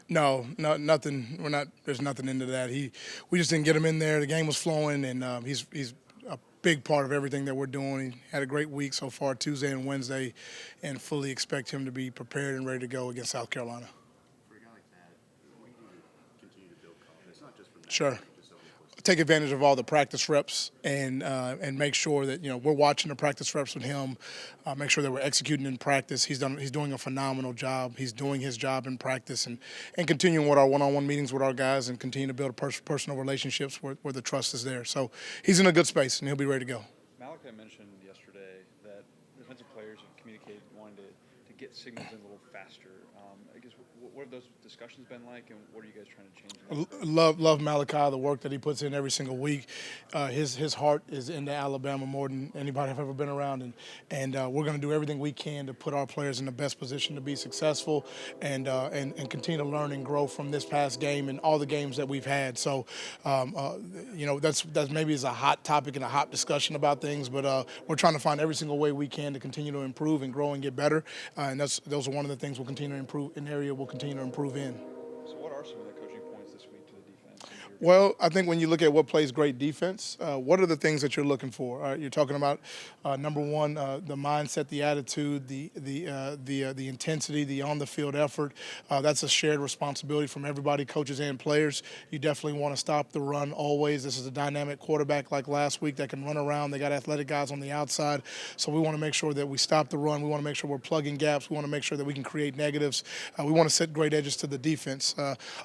No, nothing. There's nothing into that. We just didn't get him in there. The game was flowing, and he's a big part of everything that we're doing. He had a great week so far, Tuesday and Wednesday, and fully expect him to be prepared and ready to go against South Carolina. For a guy like that, we need to continue to build confidence, not just from that, Sure. but just over the course of Take advantage of all the practice reps and make sure that we're watching the practice reps with him. Make sure that we're executing in practice. He's doing a phenomenal job. He's doing his job in practice and continuing with our one-on-one meetings with our guys and continue to build personal relationships where the trust is there. So he's in a good space and he'll be ready to go. Malachi mentioned yesterday that defensive players have communicated wanting to get signals in a little faster. I guess what have those discussions been like, and what are you guys trying to change? Love Malachi, the work that he puts in every single week. His heart is into Alabama more than anybody I've ever been around, and we're going to do everything we can to put our players in the best position to be successful and continue to learn and grow from this past game and all the games that we've had. So, that's maybe is a hot topic and a hot discussion about things, but we're trying to find every single way we can to continue to improve and grow and get better, and those are one of the things we'll continue to improve, an area we'll continue to improve in. So what are some of the coaching points this week to the defense? Well, I think when you look at what plays great defense, what are the things that you're looking for? You're talking about number one, the mindset, the attitude, the intensity, the on-the-field effort. That's a shared responsibility from everybody, coaches and players. You definitely want to stop the run always. This is a dynamic quarterback like last week that can run around. They got athletic guys on the outside, so we want to make sure that we stop the run. We want to make sure we're plugging gaps. We want to make sure that we can create negatives. We want to set great edges to the defense.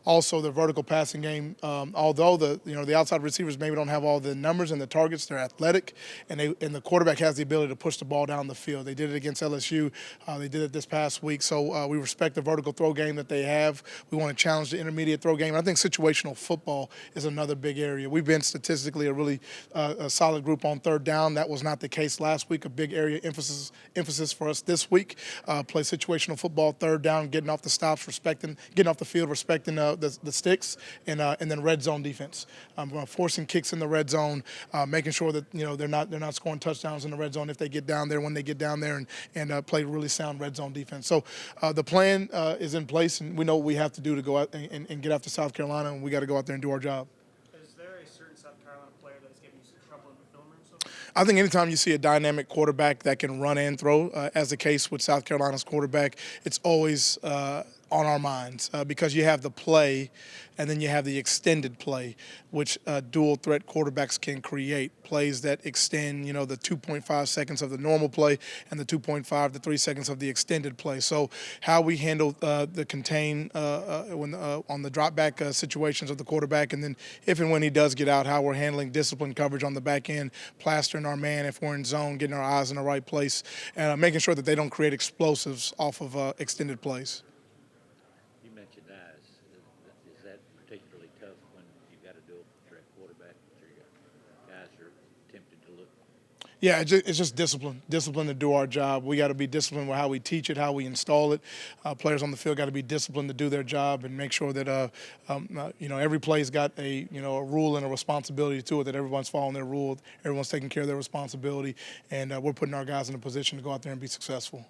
Also, the vertical passing game. Although the outside receivers maybe don't have all the numbers and the targets, they're athletic, and the quarterback has the ability to push the ball down the field. They did it against LSU. They did it this past week. So we respect the vertical throw game that they have. We want to challenge the intermediate throw game. And I think situational football is another big area. We've been statistically a really a solid group on third down. That was not the case last week. A big area emphasis for us this week. Play situational football, third down, getting off the stops, getting off the field, respecting the sticks, and then red zone defense. Forcing kicks in the red zone, making sure that they're not scoring touchdowns in the red zone if they get down there when they get down there, and play really sound red zone defense. So the plan is in place, and we know what we have to do to go out and get after South Carolina, and we got to go out there and do our job. Is there a certain South Carolina player that is giving you some trouble in the film room so far? I think anytime you see a dynamic quarterback that can run and throw, as the case with South Carolina's quarterback, it's always on our minds because you have the play and then you have the extended play, which dual threat quarterbacks can create, plays that extend, the 2.5 seconds of the normal play and the 2.5 to 3 seconds of the extended play. So how we handle the contain on the drop back situations of the quarterback, and then if and when he does get out, how we're handling discipline coverage on the back end, plastering our man if we're in zone, getting our eyes in the right place, and making sure that they don't create explosives off of extended plays. You mentioned eyes. Is that particularly tough when you've got a dual threat quarterback? Guys are tempted to look. Yeah, it's just discipline to do our job. We got to be disciplined with how we teach it, how we install it. Players on the field got to be disciplined to do their job and make sure that every play's got a rule and a responsibility to it. That everyone's following their rule, everyone's taking care of their responsibility, and we're putting our guys in a position to go out there and be successful.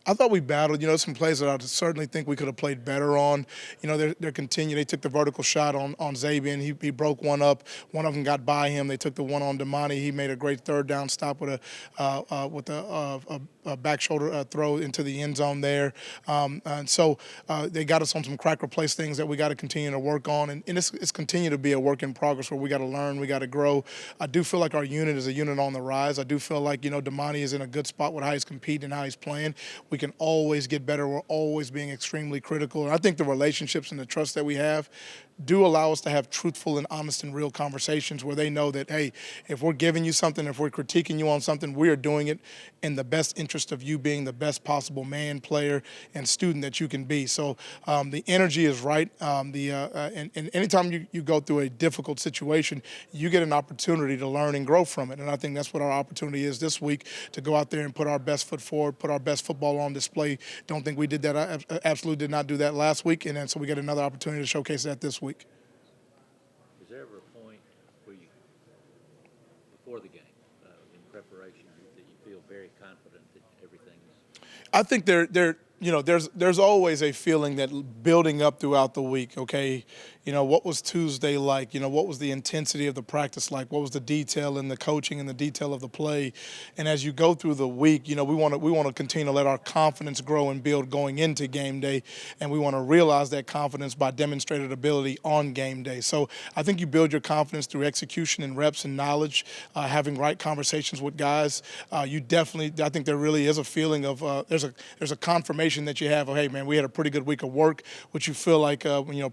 I thought we battled. Some plays that I certainly think we could have played better on. They're continuing. They took the vertical shot on Zabian. He broke one up. One of them got by him. They took the one on Damani. He made a great third down stop with a back shoulder throw into the end zone there. And so they got us on some crack replace things that we got to continue to work on. And it's continued to be a work in progress where we got to learn, we got to grow. I do feel like our unit is a unit on the rise. I do feel like, Damani is in a good spot with how he's competing and how he's playing. We can always get better. We're always being extremely critical. And I think the relationships and the trust that we have do allow us to have truthful and honest and real conversations where they know that, hey, if we're giving you something, if we're critiquing you on something, we are doing it in the best interest of you being the best possible man, player, and student that you can be. So the energy is right. And anytime you go through a difficult situation, you get an opportunity to learn and grow from it. And I think that's what our opportunity is this week, to go out there and put our best foot forward, put our best football on display. Don't think we did that. I absolutely did not do that last week. And then so we get another opportunity to showcase that this week. Is there ever a point where before the game, in preparation, that you feel very confident that everything is? I think there's always a feeling that building up throughout the week, okay, what was Tuesday like? What was the intensity of the practice like? What was the detail in the coaching and the detail of the play? And as you go through the week, we want to continue to let our confidence grow and build going into game day, and we want to realize that confidence by demonstrated ability on game day. So I think you build your confidence through execution and reps and knowledge, having right conversations with guys. I think there really is a feeling of there's a confirmation that you have of, hey man, we had a pretty good week of work, which you feel like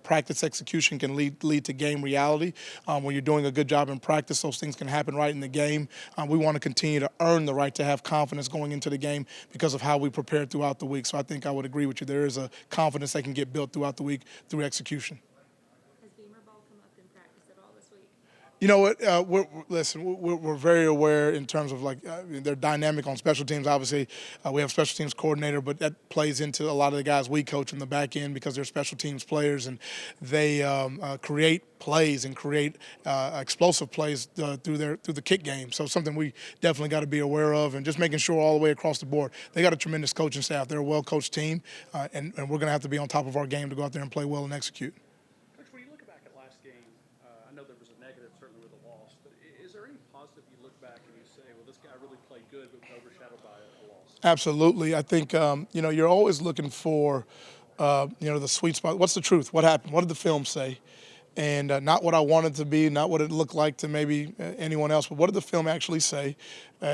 practice execution can lead to game reality. When you're doing a good job in practice, those things can happen right in the game. We want to continue to earn the right to have confidence going into the game because of how we prepared throughout the week. So I think I would agree with you. There is a confidence that can get built throughout the week through execution. Has Beamer ball come up in practice at all this week? You know what? We're very aware in terms of they're dynamic on special teams. Obviously, we have a special teams coordinator, but that plays into a lot of the guys we coach in the back end because they're special teams players, and they create plays and create explosive plays through the kick game. So something we definitely got to be aware of, and just making sure all the way across the board. They got a tremendous coaching staff. They're a well-coached team, and we're going to have to be on top of our game to go out there and play well and execute. Coach, when you look back at last game, I know there was a negative, certainly with a loss, but is there any positive you look back and you say, well, this guy really played good, but was overshadowed by a loss? Absolutely. I think, you're always looking for, the sweet spot. What's the truth? What happened? What did the film say? And not what I wanted to be, not what it looked like to maybe anyone else, but what did the film actually say?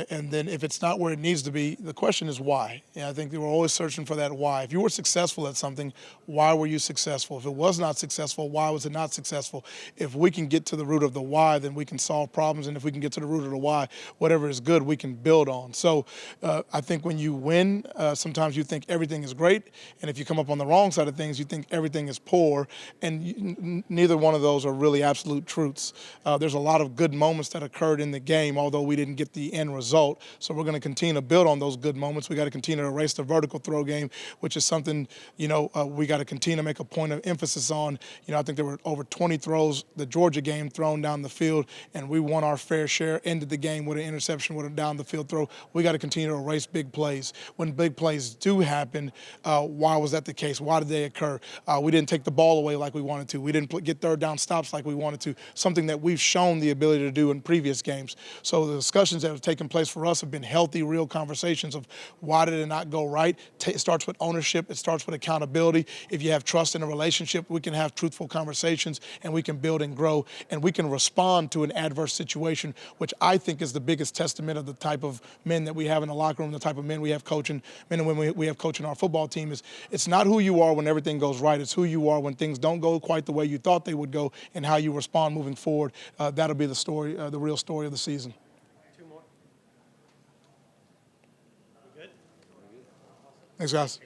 And then if it's not where it needs to be, the question is why. And I think they were always searching for that why. If you were successful at something, why were you successful? If it was not successful, why was it not successful? If we can get to the root of the why, then we can solve problems. And if we can get to the root of the why, whatever is good, we can build on. So I think when you win, sometimes you think everything is great. And if you come up on the wrong side of things, you think everything is poor. And neither one of those are really absolute truths. There's a lot of good moments that occurred in the game, although we didn't get the end result. So we're going to continue to build on those good moments. We got to continue to erase the vertical throw game, which is something, we got to continue to make a point of emphasis on. I think there were over 20 throws, the Georgia game, thrown down the field, and we won our fair share, ended the game with an interception with a down the field throw. We got to continue to erase big plays. When big plays do happen, why was that the case? Why did they occur? We didn't take the ball away like we wanted to. We didn't get third down stops like we wanted to, something that we've shown the ability to do in previous games. So the discussions that have taken place for us have been healthy, real conversations of why did it not go right. It starts with ownership. It starts with accountability. If you have trust in a relationship, we can have truthful conversations, and we can build and grow, and we can respond to an adverse situation, which I think is the biggest testament of the type of men that we have in the locker room, the type of men we have coaching, men and women we have coaching our football team. Is it's not who you are when everything goes right. It's who you are when things don't go quite the way you thought they would go, and how you respond moving forward. That'll be the story, the real story of the season. Two more. We good? Thanks, guys.